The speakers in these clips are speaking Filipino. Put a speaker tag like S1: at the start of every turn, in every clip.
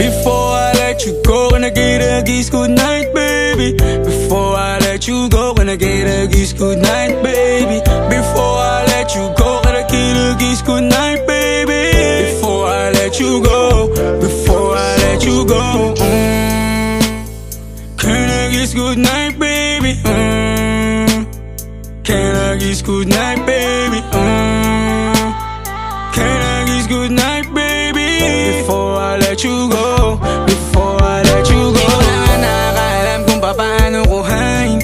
S1: Before I let you go, can I get a kiss goodnight, baby? Before I let you go, can I get a kiss goodnight, baby? Before I let you go, can I get a kiss goodnight, baby? Before I let you go, before I let you go, can I kiss goodnight, baby? Can I kiss goodnight, baby? Can I kiss goodnight, baby? Before I let you go, before I let you go. Di ko na nga nakakaalam kung paano kuhain.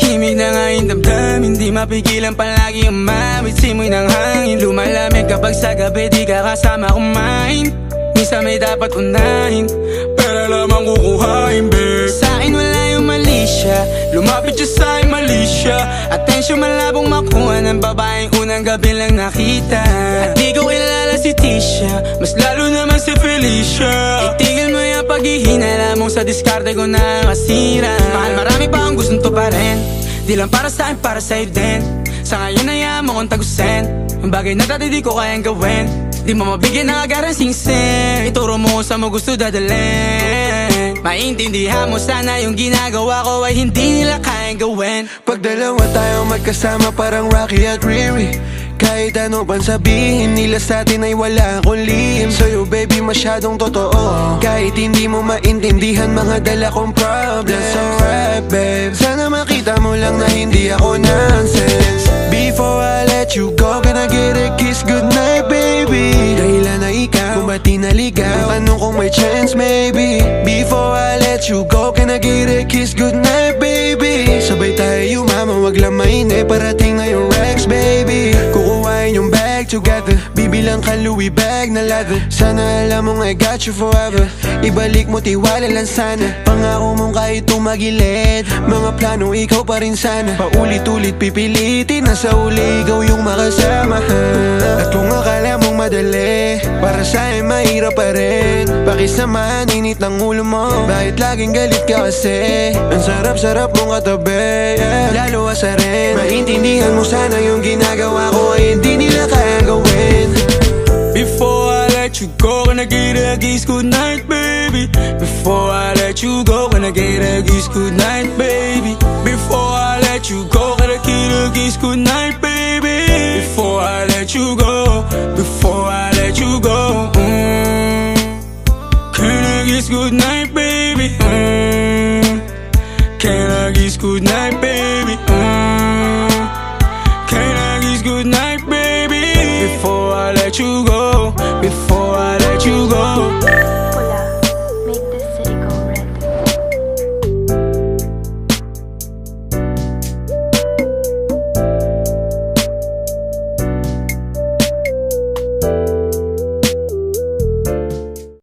S1: Himig na nga yung damdamin, di mapigilan palagi ang mawit. Simoy ng hangin, lumalamig kapag sa gabi di ka kasama kumain. Minsan may dapat unahin, pero lamang kukuhain, babe. Sa'kin wala yung mali siya, lumapit siya sa'kin mali siya. Atensyon malabong makuha ng babaeng unang gabi lang nakita. At di ko kilala si Tisha, mas lalo naman si Felicia. Itigil mo yung paghihinala mong sa diskarte ko na masira. Mahal, marami pa akong gustong tuparin, di lang para sa'kin, para sa'yo din. Sa ngayon ayaw mo kong tagusin ang bagay na dati di ko kayang gawin. Di mo mabigyan ng agarang sing-sing, ituro mo kung saan mo gusto dadalhin. Maintindihan mo sana yung ginagawa ko ay hindi nila kayang gawin.
S2: Pag dalawa tayo magkasama parang Rocky at Riri, kahit ano pang sabihin nila sa'tin ay wala akong lihim. Sa'yo baby masyadong totoo, kahit hindi mo maintindihan mga dala kong problems. That's alright babe, sana makita mo lang na hindi ako nonsense. Before I let you go, can I get a kiss goodnight baby? Dahilan na ikaw, kung ba't di naligaw, tanong kung may chance maybe. Before I let you go, can I get a kiss goodnight baby? Sabay tayo mama, wag lang mainip, parating na yung Rex baby. Kukuhain yung bag together, bibilang ka Louis bag na leather. Sana alam mong I got you forever, ibalik mo tiwala lang sana. Pangako mong kahit tumagilid, mga plano ikaw pa rin sana. Paulit-ulit pipilitin na sa uli ikaw yung makasama. At kung akala mong madali, para sa'kin mahirap pa rin. Pakisamahan init ng ulo mo, bakit laging galit ka kasi? Ang sarap-sarap mong katabi, yeah. Lalo asa rin, maintindihan mo sana yung ginagawa ko ay hindi nila kayang gawin.
S1: Before I let you go, can I get a kiss goodnight, baby? Before I let you go, can I get a kiss goodnight, baby? Before I let you go, can I get a kiss goodnight, baby? Before I let you go, before I let you go, can I kiss goodnight, baby? Can I kiss goodnight, baby? Can I kiss goodnight, baby? Before I let you go, before I let you go.